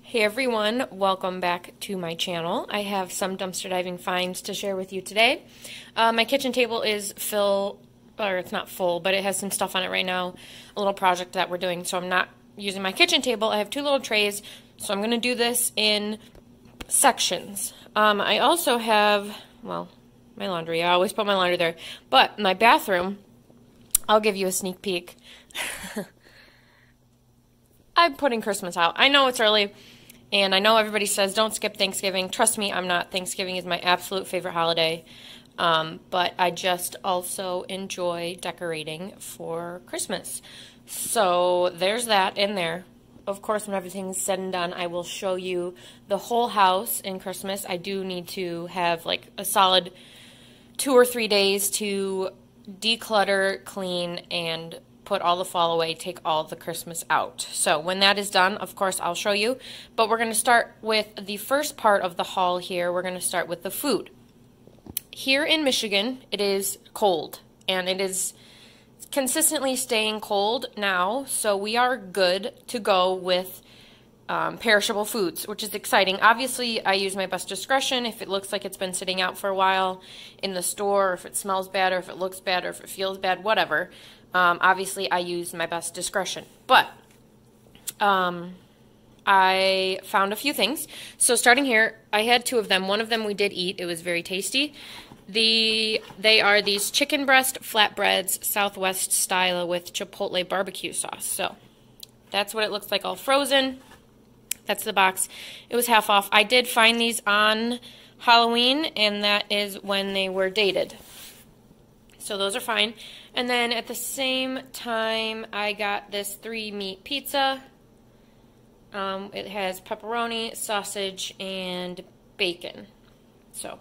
Hey everyone, welcome back to my channel. I have some dumpster diving finds to share with you today. My kitchen table is full, or it's not full, but it has some stuff on it right now, a little project that we're doing, so I'm not using my kitchen table. I have two little trays, so I'm going to do this in sections. I also have, well, my laundry. I always put my laundry there, but my bathroom, I'll give you a sneak peek. I'm putting Christmas out. I know it's early. And I know everybody says don't skip Thanksgiving. Trust me, I'm not. Thanksgiving is my absolute favorite holiday. But I just also enjoy decorating for Christmas. So there's that in there. Of course, when everything's said and done, I will show you the whole house in Christmas. I do need to have like a solid 2 or 3 days to declutter, clean, and put all the fall away, take all the Christmas out. So when that is done, of course, I'll show you. But we're going to start with the first part of the haul here. We're going to start with the food. Here in Michigan, it is cold, and it is consistently staying cold now, so we are good to go with perishable foods, which is exciting. Obviously, I use my best discretion if it looks like it's been sitting out for a while in the store, or if it smells bad, or if it looks bad, or if it feels bad, whatever. Obviously, I use my best discretion, but I found a few things. So starting here, I had 2 of them. One of them we did eat. It was very tasty. They are these chicken breast flatbreads, Southwest style with Chipotle barbecue sauce. So that's what it looks like, all frozen. That's the box. It was half off. I did find these on Halloween, and that is when they were dated. So those are fine. And then at the same time, I got this 3-meat pizza. It has pepperoni, sausage, and bacon. So,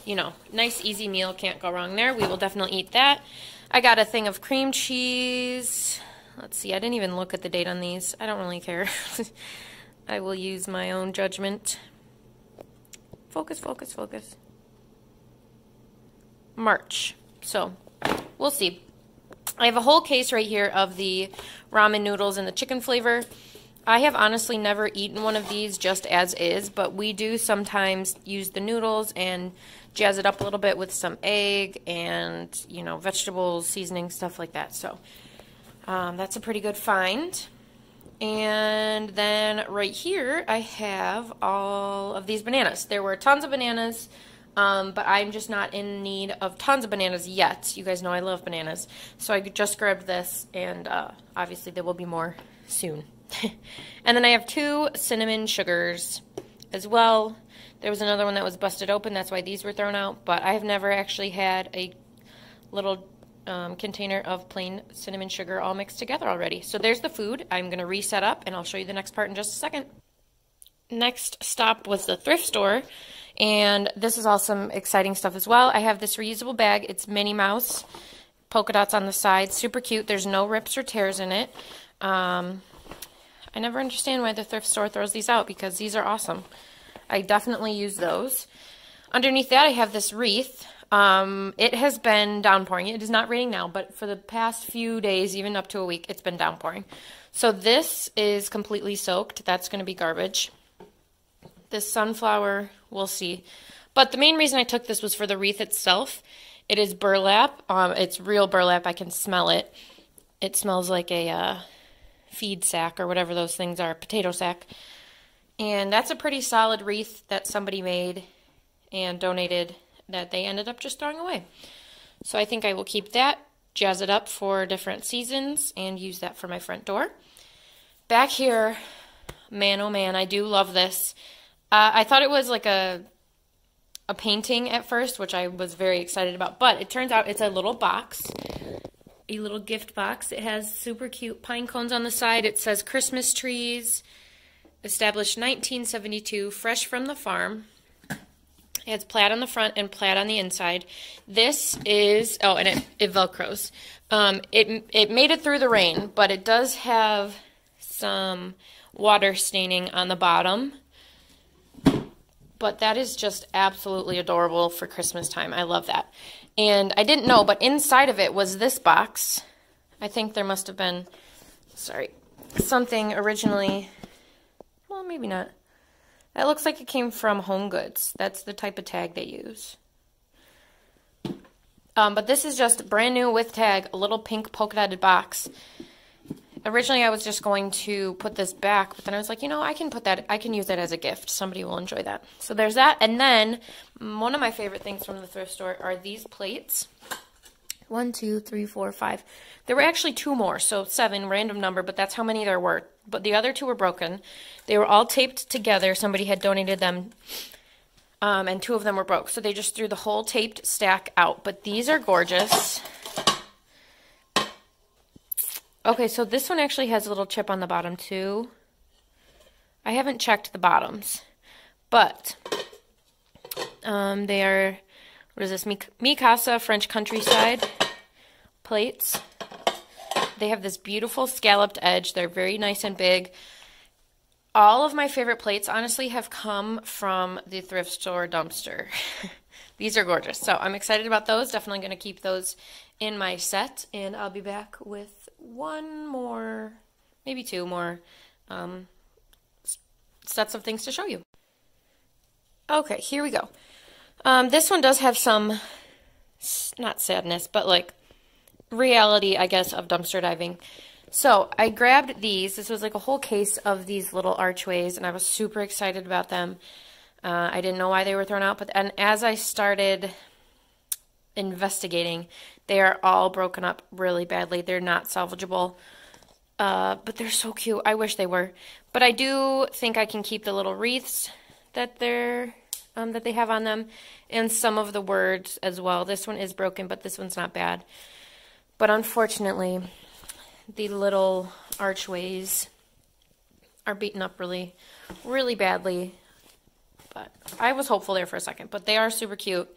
you know, nice easy meal. Can't go wrong there. We will definitely eat that. I got a thing of cream cheese. Let's see, I didn't even look at the date on these. I don't really care. I will use my own judgment. Focus, focus, focus. March. So, we'll see. I have a whole case right here of the ramen noodles in the chicken flavor. I have honestly never eaten one of these just as is, but we do sometimes use the noodles and jazz it up a little bit with some egg and, you know, vegetables, seasoning, stuff like that. So, that's a pretty good find. And then right here, I have all of these bananas. There were tons of bananas. But I'm just not in need of tons of bananas yet. You guys know I love bananas. So I just grabbed this, and obviously there will be more soon. And then I have 2 cinnamon sugars as well. There was another one that was busted open. That's why these were thrown out. But I have never actually had a little container of plain cinnamon sugar all mixed together already. So there's the food. I'm going to reset up, and I'll show you the next part in just a second. Next stop was the thrift store. And this is all some exciting stuff as well. I have this reusable bag. It's Minnie Mouse, polka dots on the side. Super cute. There's no rips or tears in it. I never understand why the thrift store throws these out, because these are awesome. I definitely use those. Underneath that, I have this wreath. It has been downpouring. It is not raining now, but for the past few days, even up to a week, it's been downpouring. So this is completely soaked. That's going to be garbage. This sunflower, we'll see. But the main reason I took this was for the wreath itself. It is burlap. It's real burlap. I can smell it. It smells like a feed sack or whatever those things are, potato sack. And that's a pretty solid wreath that somebody made and donated that they ended up just throwing away. So I think I will keep that, jazz it up for different seasons, and use that for my front door. Back here, man, oh man, I do love this. I thought it was like a painting at first, which I was very excited about, but it turns out it's a little box, a little gift box. It has super cute pine cones on the side. It says Christmas trees, established 1972, fresh from the farm. It has plaid on the front and plaid on the inside. This is, oh, and it Velcros. It made it through the rain, but it does have some water staining on the bottom. But that is just absolutely adorable for Christmas time. I love that. And I didn't know, but inside of it was this box. I think there must have been, sorry, something originally, well, maybe not. That looks like it came from Home Goods. That's the type of tag they use. But this is just brand new with tag, a little pink polka dotted box. Originally, I was just going to put this back, but then I was like, you know, I can use that as a gift. Somebody will enjoy that. So there's that. And then one of my favorite things from the thrift store are these plates. 1, 2, 3, 4, 5. There were actually 2 more, so 7, random number, but that's how many there were. But the other 2 were broken. They were all taped together. Somebody had donated them. And 2 of them were broke. So they just threw the whole taped stack out. But these are gorgeous. Okay, so this one actually has a little chip on the bottom too. I haven't checked the bottoms. But they are, what is this? Mi Casa French Countryside plates. They have this beautiful scalloped edge. They're very nice and big. All of my favorite plates, honestly, have come from the thrift store dumpster. These are gorgeous. So I'm excited about those. Definitely going to keep those in my set. And I'll be back with 1 more, maybe 2 more sets of things to show you. Okay, here we go. This one does have some, not sadness, but like reality, I guess, of dumpster diving. So I grabbed these. This was like a whole case of these little archways, and I was super excited about them. I didn't know why they were thrown out, and as I started investigating, they are all broken up really badly. They're not salvageable, but they're so cute. I wish they were. But I do think I can keep the little wreaths that they have on them, and some of the words as well. This one is broken, but this one's not bad. But unfortunately, the little archways are beaten up really, really badly. But I was hopeful there for a second. But they are super cute.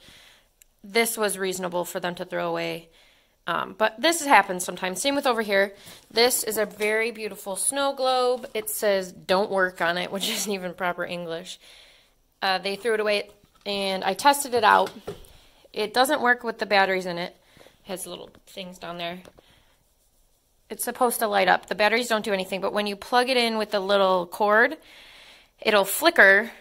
This was reasonable for them to throw away. But this happens sometimes. Same with over here. This is a very beautiful snow globe. It says "don't work" on it, which isn't even proper English. They threw it away, and I tested it out. It doesn't work with the batteries in it. It has little things down there. It's supposed to light up. The batteries don't do anything, but when you plug it in with the little cord, it'll flicker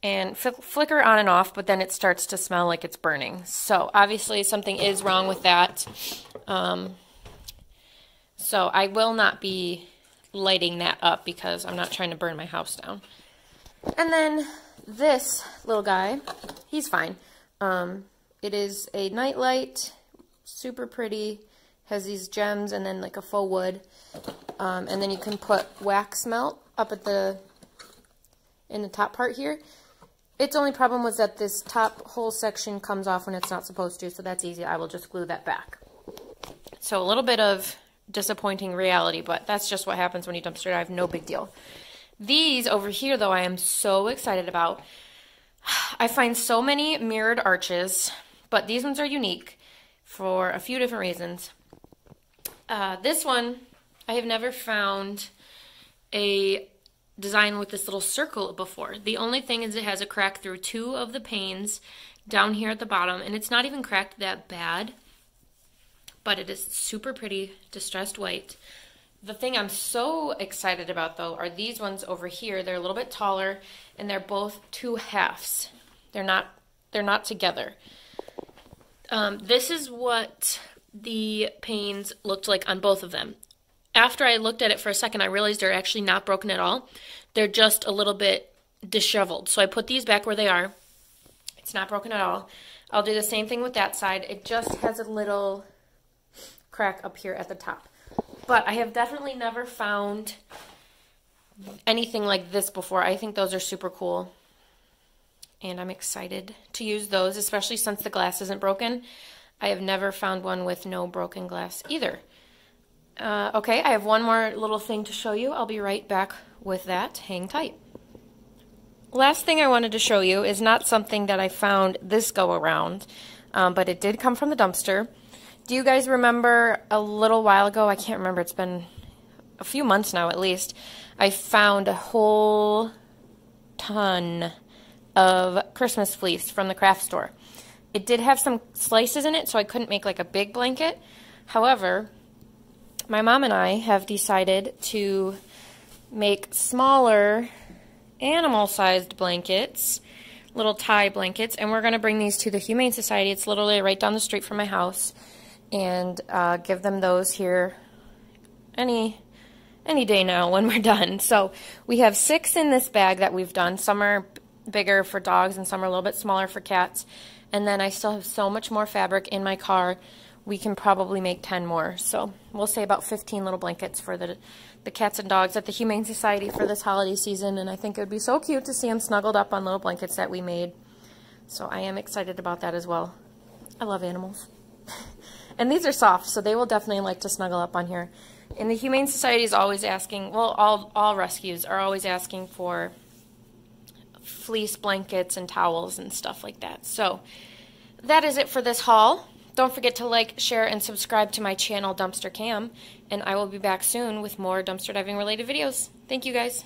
and flicker on and off, but then it starts to smell like it's burning. So obviously something is wrong with that. So I will not be lighting that up because I'm not trying to burn my house down. And then this little guy, he's fine. It is a nightlight, super pretty. Has these gems and then like a faux wood. And then you can put wax melt up at in the top part here. Its only problem was that this top whole section comes off when it's not supposed to, so that's easy. I will just glue that back. So a little bit of disappointing reality, but that's just what happens when you dumpster dive. No big deal. These over here, though, I am so excited about. I find so many mirrored arches, but these ones are unique for a few different reasons. This one, I have never found a design with this little circle before. The only thing is it has a crack through 2 of the panes down here at the bottom, and it's not even cracked that bad, but it is super pretty distressed white. The thing I'm so excited about, though, are these ones over here. They're a little bit taller, and they're both 2 halves. They're not together. This is what the panes looked like on both of them. After I looked at it for a second, I realized they're actually not broken at all. They're just a little bit disheveled. So I put these back where they are. It's not broken at all. I'll do the same thing with that side. It just has a little crack up here at the top. But I have definitely never found anything like this before. I think those are super cool. And I'm excited to use those, especially since the glass isn't broken. I have never found one with no broken glass either. Okay, I have one more little thing to show you. I'll be right back with that. Hang tight. Last thing I wanted to show you is not something that I found this go around, but it did come from the dumpster. Do you guys remember a little while ago, I can't remember, it's been a few months now at least, I found a whole ton of Christmas fleece from the craft store. It did have some slices in it, so I couldn't make like a big blanket. However, my mom and I have decided to make smaller animal-sized blankets, little tie blankets, and we're going to bring these to the Humane Society. It's literally right down the street from my house, and give them those here any day now when we're done. So we have 6 in this bag that we've done. Some are bigger for dogs and some are a little bit smaller for cats. And then I still have so much more fabric in my car. We can probably make 10 more. So we'll say about 15 little blankets for the cats and dogs at the Humane Society for this holiday season. And I think it would be so cute to see them snuggled up on little blankets that we made. So I am excited about that as well. I love animals. And these are soft, so they will definitely like to snuggle up on here. And the Humane Society is always asking, well, all rescues are always asking for fleece blankets and towels and stuff like that. So that is it for this haul. Don't forget to like, share, and subscribe to my channel, Dumpster Cam, and I will be back soon with more dumpster diving related videos. Thank you guys.